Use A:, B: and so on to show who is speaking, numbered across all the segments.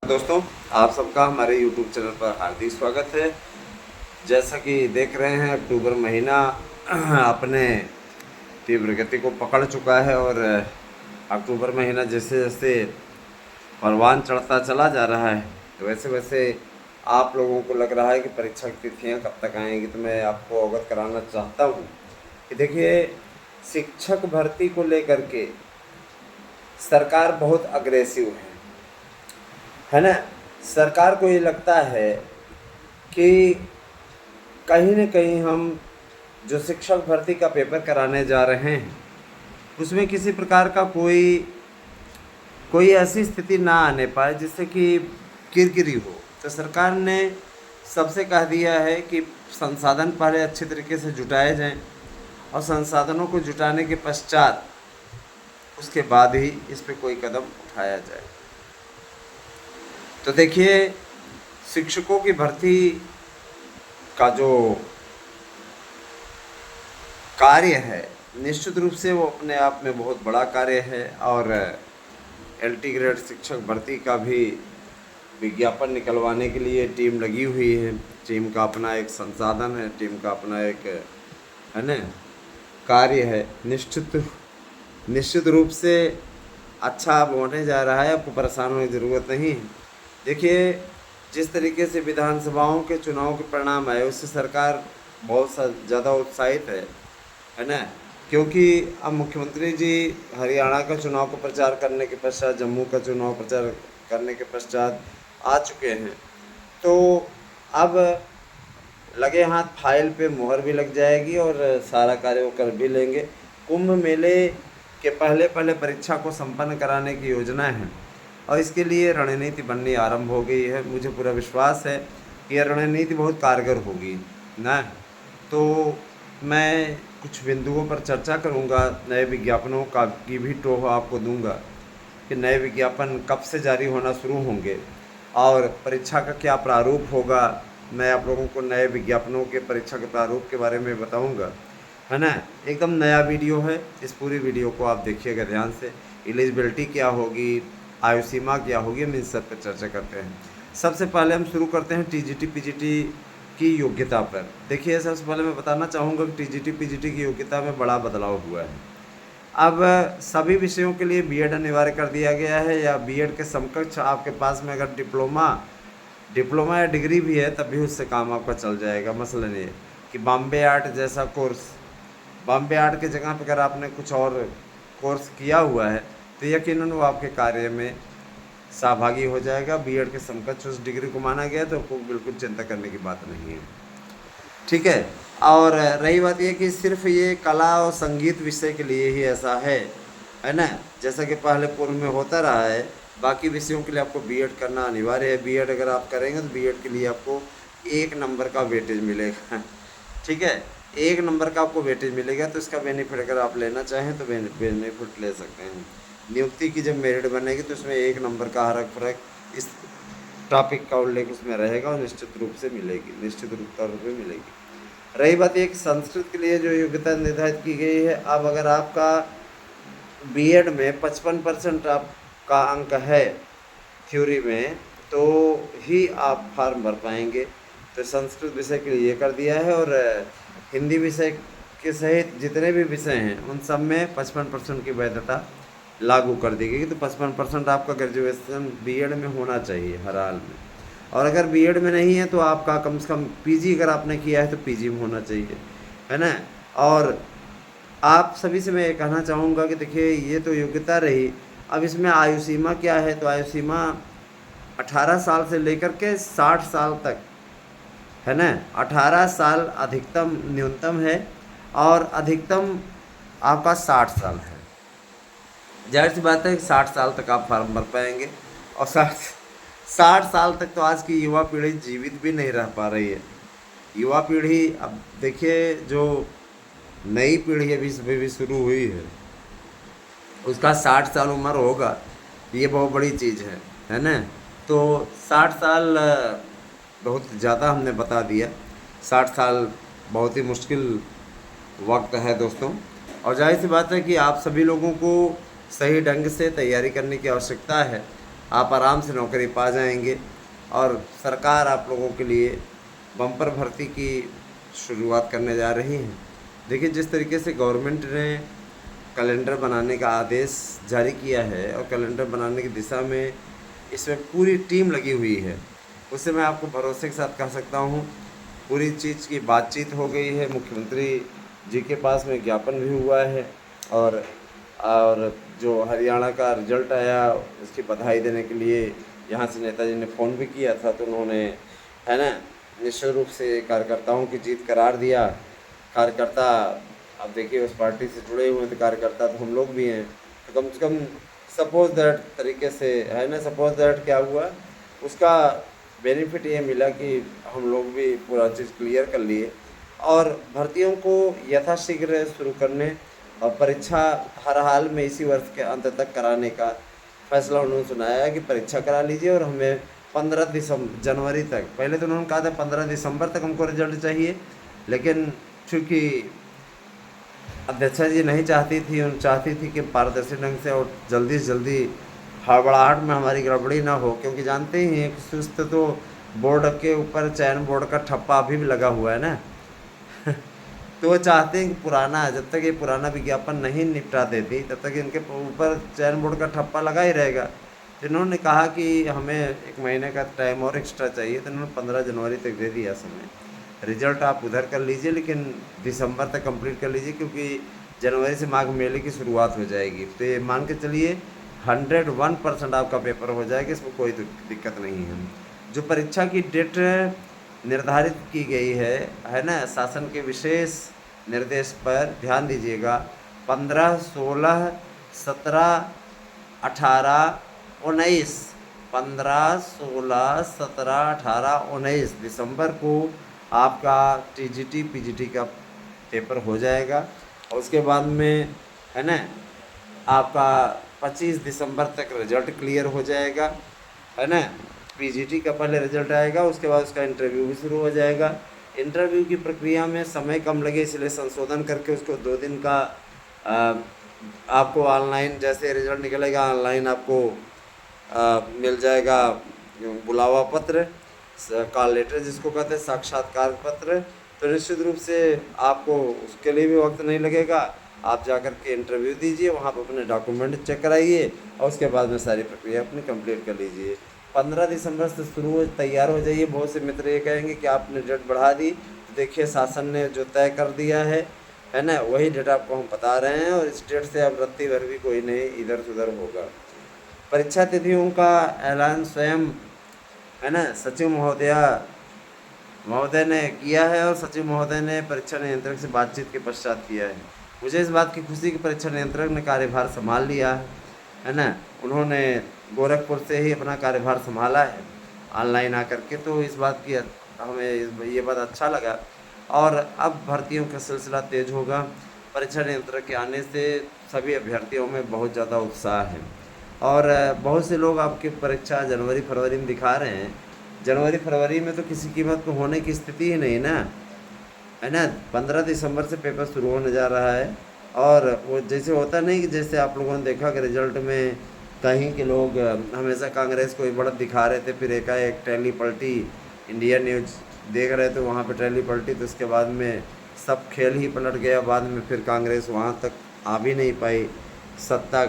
A: दोस्तों, आप सबका हमारे YouTube चैनल पर हार्दिक स्वागत है। जैसा कि देख रहे हैं, अक्टूबर महीना अपने तीव्र गति को पकड़ चुका है और अक्टूबर महीना जैसे जैसे परवान चढ़ता चला जा रहा है, तो वैसे वैसे आप लोगों को लग रहा है कि परीक्षा की तिथियाँ कब तक आएंगी। तो मैं आपको अवगत कराना चाहता हूँ कि देखिए, शिक्षक भर्ती को लेकर के सरकार बहुत अग्रेसिव है ना। सरकार को ये लगता है कि कहीं न कहीं हम जो शिक्षक भर्ती का पेपर कराने जा रहे हैं, उसमें किसी प्रकार का कोई ऐसी स्थिति ना आने पाए जिससे कि किरकिरी हो। तो सरकार ने सबसे कह दिया है कि संसाधन पहले अच्छे तरीके से जुटाए जाएं और संसाधनों को जुटाने के पश्चात उसके बाद ही इस पे कोई कदम उठाया जाए। तो देखिए, शिक्षकों की भर्ती का जो कार्य है, निश्चित रूप से वो अपने आप में बहुत बड़ा कार्य है और LT ग्रेड शिक्षक भर्ती का भी विज्ञापन निकलवाने के लिए टीम लगी हुई है। टीम का अपना एक संसाधन है, टीम का अपना एक है ना कार्य है। निश्चित रूप से अच्छा होने जा रहा है, आपको परेशान होने की ज़रूरत नहीं है। देखिए, जिस तरीके से विधानसभाओं के चुनाव के परिणाम आए, उससे सरकार बहुत ज़्यादा उत्साहित है ना। क्योंकि अब मुख्यमंत्री जी हरियाणा का चुनाव का प्रचार करने के पश्चात, जम्मू का चुनाव प्रचार करने के पश्चात आ चुके हैं, तो अब लगे हाथ फाइल पे मुहर भी लग जाएगी और सारा कार्य वो कर भी लेंगे। कुंभ मेले के पहले परीक्षा को संपन्न कराने की योजना है और इसके लिए रणनीति बननी आरंभ हो गई है। मुझे पूरा विश्वास है कि यह रणनीति बहुत कारगर होगी ना। तो मैं कुछ बिंदुओं पर चर्चा करूंगा, नए विज्ञापनों का की भी टोह आपको दूंगा कि नए विज्ञापन कब से जारी होना शुरू होंगे और परीक्षा का क्या प्रारूप होगा। मैं आप लोगों को नए विज्ञापनों के परीक्षा के प्रारूप के बारे में बताऊंगा, है ना। एकदम नया वीडियो है, इस पूरी वीडियो को आप देखिएगा ध्यान से। एलिजिबिलिटी क्या होगी, आयु सीमा क्या होगी, हम इन सब पर चर्चा करते हैं। सबसे पहले हम शुरू करते हैं TGT PGT की योग्यता पर। देखिए, सबसे पहले मैं बताना चाहूँगा कि TGT PGT की योग्यता में बड़ा बदलाव हुआ है। अब सभी विषयों के लिए BEd अनिवार्य कर दिया गया है, या BEd के समकक्ष आपके पास में अगर डिप्लोमा या डिग्री भी है तब भी उससे काम आपका चल जाएगा। मसलन ये कि बॉम्बे आर्ट जैसा कोर्स, बॉम्बे आर्ट की जगह पर अगर आपने कुछ और कोर्स किया हुआ है तो यकीनन वो आपके कार्य में सहभागी हो जाएगा। BEd के समकक्ष उस डिग्री को माना गया, तो आपको बिल्कुल चिंता करने की बात नहीं है, ठीक है। और रही बात ये कि सिर्फ ये कला और संगीत विषय के लिए ही ऐसा है ना, जैसा कि पहले पूर्व में होता रहा है। बाकी विषयों के लिए आपको BEd करना अनिवार्य है। BEd अगर आप करेंगे तो BEd के लिए आपको 1 नंबर का वेटेज मिलेगा, ठीक है। 1 नंबर का आपको वेटेज मिलेगा, तो इसका बेनिफिट अगर आप लेना चाहें तो बेनिफिट ले सकते हैं। नियुक्ति की जब मेरिट बनेगी तो उसमें 1 नंबर का हरक फरक इस टॉपिक का उल्लेख उसमें रहेगा और निश्चित रूप तौर पर मिलेगी। रही बात ये कि संस्कृत के लिए जो योग्यता निर्धारित की गई है, अब अगर आपका BEd में 55% आपका अंक है थ्योरी में, तो ही आप फॉर्म भर पाएंगे। तो संस्कृत विषय के लिए ये कर दिया है और हिंदी विषय के सहित जितने भी विषय हैं उन सब में 55% की वैधता लागू कर दी गई। तो 55% आपका ग्रेजुएशन BEd में होना चाहिए हर हाल में, और अगर BEd में नहीं है तो आपका कम से कम PG अगर आपने किया है तो PG में होना चाहिए, है ना। और आप सभी से मैं ये कहना चाहूँगा कि देखिए, ये तो योग्यता रही। अब इसमें आयु सीमा क्या है, तो आयु सीमा 18 साल से लेकर के 60 साल तक है ना। 18 साल अधिकतम न्यूनतम है और अधिकतम आपका 60 साल है। जाहिर सी बात है कि 60 साल तक आप फॉर्म भर पाएंगे, और 60 साल तक तो आज की युवा पीढ़ी जीवित भी नहीं रह पा रही है। युवा पीढ़ी, अब देखिए, जो नई पीढ़ी अभी भी शुरू हुई है, उसका 60 साल उम्र होगा, ये बहुत बड़ी चीज़ है ना। तो 60 साल बहुत ज़्यादा हमने बता दिया। 60 साल बहुत ही मुश्किल वक्त है दोस्तों, और जाहिर सी बात है कि आप सभी लोगों को सही ढंग से तैयारी करने की आवश्यकता है। आप आराम से नौकरी पा जाएंगे। और सरकार आप लोगों के लिए बम्पर भर्ती की शुरुआत करने जा रही है। देखिए, जिस तरीके से गवर्नमेंट ने कैलेंडर बनाने का आदेश जारी किया है और कैलेंडर बनाने की दिशा में इसमें पूरी टीम लगी हुई है, उससे मैं आपको भरोसे के साथ कह सकता हूँ पूरी चीज़ की बातचीत हो गई है। मुख्यमंत्री जी के पास में ज्ञापन भी हुआ है, और जो हरियाणा का रिजल्ट आया उसकी बधाई देने के लिए यहाँ से नेताजी ने फ़ोन भी किया था, तो उन्होंने, है ना, निश्चित रूप से कार्यकर्ताओं की जीत करार दिया। कार्यकर्ता, अब देखिए, उस पार्टी से जुड़े हुए हैं तो कार्यकर्ता तो हम लोग भी हैं, तो कम से कम सपोज दैट तरीके से, है ना, सपोज दैट क्या हुआ, उसका बेनिफिट ये मिला कि हम लोग भी पूरा चीज़ क्लियर कर लिए और भर्तियों को यथाशीघ्र शुरू करने और परीक्षा हर हाल में इसी वर्ष के अंत तक कराने का फैसला उन्होंने सुनाया है कि परीक्षा करा लीजिए। और हमें 15 जनवरी तक, पहले तो उन्होंने कहा था 15 दिसंबर तक हमको रिजल्ट चाहिए, लेकिन चूँकि अध्यक्षा जी नहीं चाहती थी, उन चाहती थी कि पारदर्शी ढंग से और जल्दी से जल्दी हड़बड़ाहट में हमारी गड़बड़ी ना हो, क्योंकि जानते ही हैं कि सुस्त तो बोर्ड के ऊपर चयन बोर्ड का ठप्पा अभी भी लगा हुआ है ना। तो वो चाहते हैं कि पुराना, जब तक ये पुराना विज्ञापन नहीं निपटा देती तब तक इनके ऊपर चयन बोर्ड का ठप्पा लगा ही रहेगा। तो इन्होंने कहा कि हमें 1 महीने का टाइम और एक्स्ट्रा चाहिए, तो इन्होंने 15 जनवरी तक दे दिया समय। रिजल्ट आप उधर कर लीजिए, लेकिन दिसंबर तक कंप्लीट कर लीजिए, क्योंकि जनवरी से माघ मेले की शुरुआत हो जाएगी। तो ये मान के चलिए 101% आपका पेपर हो जाएगा, इसमें कोई दिक्कत नहीं है। जो परीक्षा की डेट निर्धारित की गई है ना, शासन के विशेष निर्देश पर ध्यान दीजिएगा, 15, 16, 17, 18, 19, 15, 16, 17, 18, 19 दिसंबर को आपका टीजीटी पीजीटी का पेपर हो जाएगा। और उसके बाद में, है ना, आपका 25 दिसंबर तक रिजल्ट क्लियर हो जाएगा, है ना। पीजीटी का पहले रिजल्ट आएगा, उसके बाद उसका इंटरव्यू भी शुरू हो जाएगा। इंटरव्यू की प्रक्रिया में समय कम लगे, इसलिए संशोधन करके उसको 2 दिन का आपको ऑनलाइन, जैसे रिजल्ट निकलेगा ऑनलाइन आपको मिल जाएगा बुलावा पत्र, कॉल लेटर जिसको कहते हैं, साक्षात्कार पत्र। तो निश्चित रूप से आपको उसके लिए भी वक्त नहीं लगेगा, आप जाकर के इंटरव्यू दीजिए, वहाँ पर अपने डॉक्यूमेंट चेक कराइए और उसके बाद में सारी प्रक्रिया अपनी कंप्लीट कर लीजिए। 15 दिसंबर से तैयार हो जाइए। बहुत से मित्र ये कहेंगे कि आपने डेट बढ़ा दी, तो देखिए शासन ने जो तय कर दिया है ना, वही डेट आपको हम बता रहे हैं, और इस डेट से अब रत्ती भर भी कोई नहीं इधर से उधर होगा। परीक्षा तिथियों का ऐलान स्वयं, है ना, सचिव महोदय ने किया है, और सचिव महोदय ने परीक्षा नियंत्रक से बातचीत के पश्चात किया है। मुझे इस बात की खुशी कि परीक्षा नियंत्रक ने कार्यभार संभाल लिया है ना, उन्होंने गोरखपुर से ही अपना कार्यभार संभाला है ऑनलाइन आकर के, तो इस बात की हमें ये बात अच्छा लगा। और अब भर्तियों का सिलसिला तेज होगा। परीक्षा नियंत्रक के आने से सभी अभ्यर्थियों में बहुत ज़्यादा उत्साह है, और बहुत से लोग आपकी परीक्षा जनवरी फरवरी में दिखा रहे हैं। जनवरी फरवरी में तो किसी कीमत पर होने की स्थिति ही नहीं ना, है ना। 15 दिसंबर से पेपर शुरू होने जा रहा है, और वो जैसे होता नहीं कि जैसे आप लोगों ने देखा कि रिजल्ट में कहीं के लोग हमेशा कांग्रेस को ही बढ़त दिखा रहे थे, फिर एकाएक टैली पलटी, इंडिया न्यूज़ देख रहे थे, वहाँ पे टैली पलटी, तो उसके बाद में सब खेल ही पलट गया। बाद में फिर कांग्रेस वहाँ तक आ भी नहीं पाई, सत्ता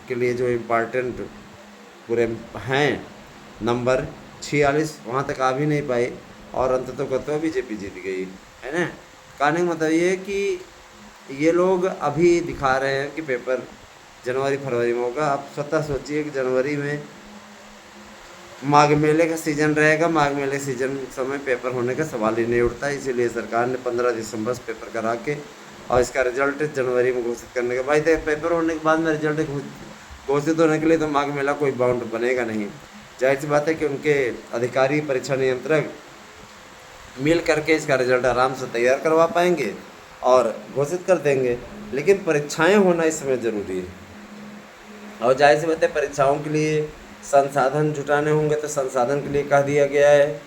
A: के लिए जो इम्पॉर्टेंट पूरे हैं नंबर 46, वहाँ तक आ भी नहीं पाई, और अंततः बीजेपी जीत गई, है ना। कहने का मतलब ये कि ये लोग अभी दिखा रहे हैं कि पेपर जनवरी फरवरी में होगा। आप स्वतः सोचिए कि जनवरी में माघ मेले का सीज़न रहेगा, माघ मेले सीजन समय पेपर होने का सवाल ही नहीं उठता। इसीलिए सरकार ने 15 दिसंबर से पेपर करा के और इसका रिजल्ट जनवरी में घोषित करने का। भाई पेपर होने के बाद में रिजल्ट घोषित होने के लिए तो माघ मेला कोई बाउंड बनेगा नहीं। जाहिर सी बात है कि उनके अधिकारी परीक्षा नियंत्रक मिल करके इसका रिजल्ट आराम से तैयार करवा पाएंगे और घोषित कर देंगे। लेकिन परीक्षाएं होना इस समय ज़रूरी है, और जाहिर सी बात है परीक्षाओं के लिए संसाधन जुटाने होंगे, तो संसाधन के लिए कह दिया गया है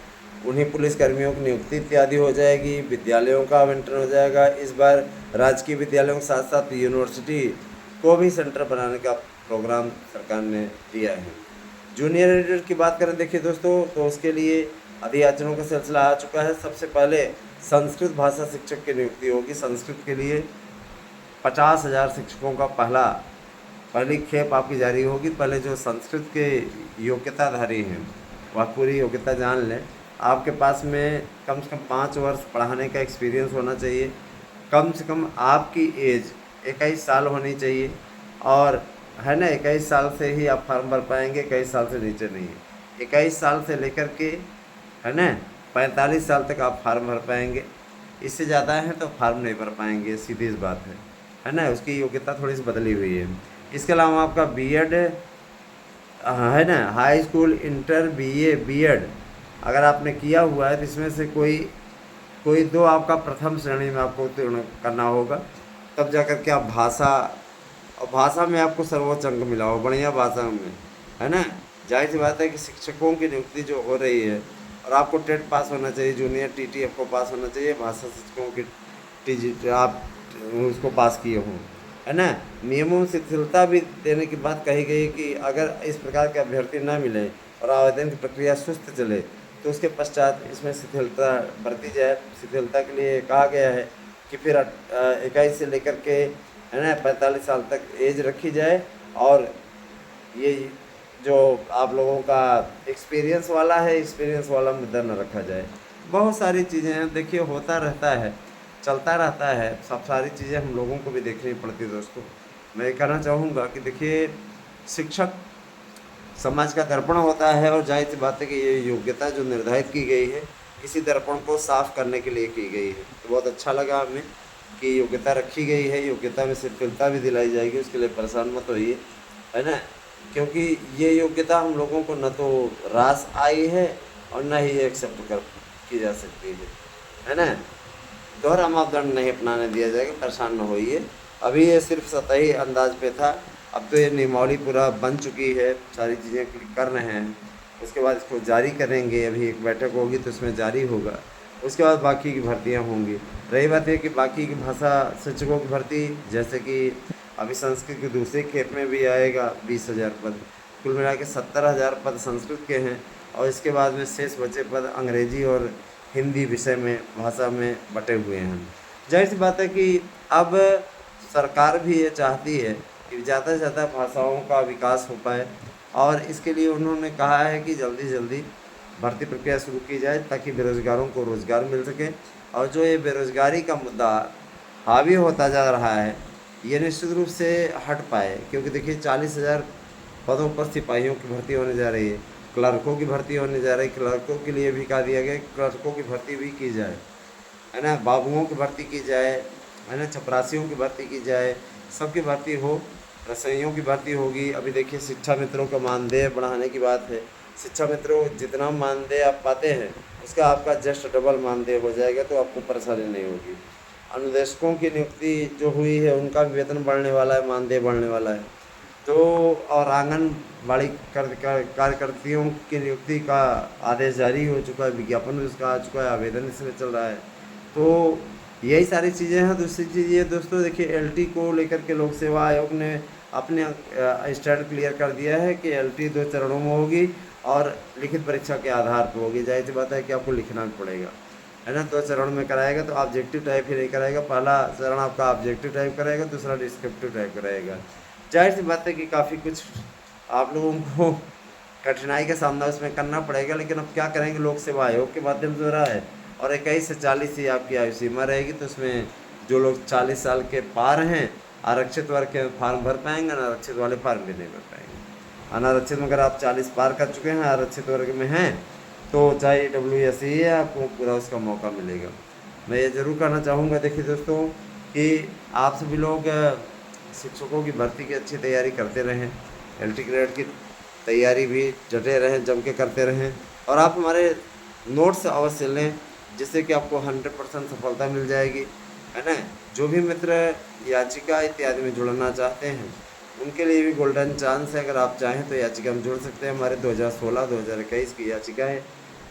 A: उन्हीं पुलिसकर्मियों की नियुक्ति इत्यादि हो जाएगी, विद्यालयों का आवंटन हो जाएगा। इस बार राजकीय विद्यालयों के साथ साथ यूनिवर्सिटी को भी सेंटर बनाने का प्रोग्राम सरकार ने दिया है। जूनियर एडिटर की बात करें देखिए दोस्तों, तो उसके लिए अधियाचनों का सिलसिला आ चुका है। सबसे पहले संस्कृत भाषा शिक्षक की नियुक्ति होगी। संस्कृत के लिए 50,000 शिक्षकों का पहली खेप आपकी जारी होगी। पहले जो संस्कृत के योग्यताधारी हैं वह पूरी योग्यता जान लें। आपके पास में कम से कम 5 वर्ष पढ़ाने का एक्सपीरियंस होना चाहिए। कम से कम आपकी एज 21 साल होनी चाहिए, और है ना, 21 साल से ही आप फार्म भर पाएंगे, 21 साल से नीचे नहीं है। 21 साल से लेकर के, है ना, 45 साल तक आप फार्म भर पाएंगे। इससे ज़्यादा है तो फार्म नहीं भर पाएंगे, सीधी इस बात है ना। उसकी योग्यता थोड़ी सी बदली हुई है। इसके अलावा आपका बीएड, है ना, high school, inter, BA, BEd अगर आपने किया हुआ है तो इसमें से कोई कोई दो आपका प्रथम श्रेणी में आपको उत्तीर्ण करना होगा, तब जा कर के आप भाषा, और भाषा में आपको सर्वोच्च अंक मिला हो, बढ़िया भाषा में, है ना। जाहिर सी बात है कि शिक्षकों की नियुक्ति जो हो रही है, और आपको टेट पास होना चाहिए, जूनियर टीटीएफ को पास होना चाहिए, भाषा शिक्षकों की टीजी आप उसको पास किए हों, है ना। नियमों में शिथिलता भी देने की बात कही गई कि अगर इस प्रकार के अभ्यर्थी न मिले और आवेदन की प्रक्रिया सुस्त चले तो उसके पश्चात इसमें शिथिलता बरती जाए। शिथिलता के लिए कहा गया है कि फिर 21 से लेकर के, है ना, 45 साल तक एज रखी जाए, और ये जो आप लोगों का एक्सपीरियंस वाला है, एक्सपीरियंस वाला मुद्दा न रखा जाए। बहुत सारी चीज़ें हैं, देखिए होता रहता है, चलता रहता है, सब सारी चीज़ें हम लोगों को भी देखनी पड़ती है दोस्तों। मैं ये कहना चाहूँगा कि देखिए, शिक्षक समाज का दर्पण होता है, और जाहिर सी बात है कि ये योग्यता जो निर्धारित की गई है इसी दर्पण को साफ करने के लिए की गई है। तो बहुत अच्छा लगा हमें कि योग्यता रखी गई है, योग्यता में शिथिलता भी दिलाई जाएगी, उसके लिए परेशान मत होइए, है ना। क्योंकि ये योग्यता हम लोगों को न तो रास आई है और न ही एक्सेप्ट कर की जा सकती है ना। दोहरा मापदंड नहीं अपनाने दिया जाएगा, परेशान न होइए। अभी ये सिर्फ सतही अंदाज पे था, अब तो ये नियमावली पूरा बन चुकी है, सारी चीज़ें क्लिक कर रहे हैं। उसके बाद इसको जारी करेंगे, अभी एक बैठक होगी तो उसमें जारी होगा, उसके बाद बाकी की भर्तियां होंगी। रही बात है कि बाकी की भाषा शिक्षकों की भर्ती, जैसे कि अभी संस्कृत की दूसरी खेप में भी आएगा 20,000 पद, कुल मिला के 70,000 पद संस्कृत के हैं, और इसके बाद में शेष बचे पद अंग्रेजी और हिंदी विषय में, भाषा में बटे हुए हैं। जाहिर सी बात है कि अब सरकार भी ये चाहती है कि ज़्यादा से ज़्यादा भाषाओं का विकास हो पाए, और इसके लिए उन्होंने कहा है कि जल्दी जल्दी भर्ती प्रक्रिया शुरू की जाए ताकि बेरोज़गारों को रोज़गार मिल सके। और जो ये बेरोज़गारी का मुद्दा हावी होता जा रहा है, ये निश्चित रूप से हट पाए, क्योंकि देखिए 40,000 पदों पर सिपाहियों की भर्ती होने जा रही है, क्लर्कों की भर्ती होने जा रही है, क्लर्कों के लिए भी कहा दिया गया क्लर्कों की भर्ती भी की जाए, है ना, बाबुओं की भर्ती की जाए, है ना, चपरासियों की भर्ती की जाए, सबकी भर्ती हो, रसोइयों की भर्ती होगी। अभी देखिए शिक्षा मित्रों का मानदेय बढ़ाने की बात है। शिक्षा मित्रों जितना मानदेय आप पाते हैं उसका आपका जस्ट डबल मानदेय हो जाएगा, तो आपको परेशानी नहीं होगी। अनुदेशकों की नियुक्ति जो हुई है उनका भी वेतन बढ़ने वाला है, मानदेय बढ़ने वाला है। तो और आंगनबाड़ी कार्यकर्तियों की नियुक्ति का आदेश जारी हो चुका है, विज्ञापन भी उसका आ चुका है, आवेदन इसमें चल रहा है। तो यही सारी चीज़ें हैं। दूसरी चीज़ ये दोस्तों देखिए, एलटी को लेकर के लोक सेवा आयोग ने अपने स्टैंड क्लियर कर दिया है कि एलटी 2 चरणों में होगी और लिखित परीक्षा के आधार पर होगी। जाहिर सी बात है कि आपको लिखना भी पड़ेगा, है ना। 2 चरण में कराएगा, तो ऑब्जेक्टिव टाइप ही नहीं कराएगा। पहला चरण आपका ऑब्जेक्टिव टाइप कराएगा, दूसरा डिस्क्रिप्टिव टाइप कराएगा। जाहिर सी बात है कि काफ़ी कुछ आप लोगों को कठिनाई का सामना उसमें करना पड़ेगा, लेकिन अब क्या करेंगे, लोक सेवा आयोग के माध्यम से हो रहा है, और 21 से 40 ही आपकी आयु सीमा रहेगी। तो उसमें जो लोग 40 साल के पार हैं आरक्षित वर्ग के फार्म भर पाएंगे, अनारक्षित वाले फार्म भी नहीं भर पाएंगे। अनारक्षित में अगर आप 40 पार कर चुके हैं, आरक्षित वर्ग में हैं, तो चाहे WSE है, आपको पूरा उसका मौका मिलेगा। मैं ये ज़रूर कहना चाहूँगा, देखिए दोस्तों, कि आप सभी लोग शिक्षकों की भर्ती की अच्छी तैयारी करते रहें, LT ग्रेड की तैयारी भी डटे रहें, जम के करते रहें, और आप हमारे नोट्स अवश्य लें, जिससे कि आपको 100% सफलता मिल जाएगी, है ना। जो भी मित्र याचिका इत्यादि में जुड़ना चाहते हैं उनके लिए भी गोल्डन चांस है। अगर आप चाहें तो याचिका में जुड़ सकते हैं। हमारे 2016-2021 की याचिका है,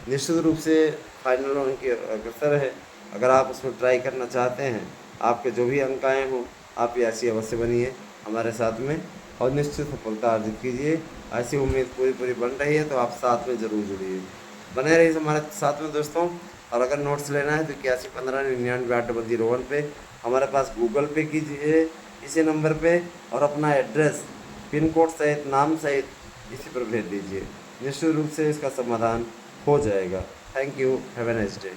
A: निश्चित रूप से फाइनल होने की अग्रसर है। अगर आप उसमें ट्राई करना चाहते हैं, आपके जो भी अंक आए हों, आप याची अवश्य बनिए हमारे साथ में और निश्चित सफलता अर्जित कीजिए। ऐसी उम्मीद पूरी पूरी बन रही है, तो आप साथ में ज़रूर जुड़िए, बने रहिए हमारे साथ में दोस्तों। और अगर नोट्स लेना है तो 8115998001 पे हमारे पास गूगल पे कीजिए इसी नंबर पे, और अपना एड्रेस पिन कोड सहित नाम सहित इसी पर भेज दीजिए। निश्चित रूप से इसका समाधान हो जाएगा। Thank you, have a nice day.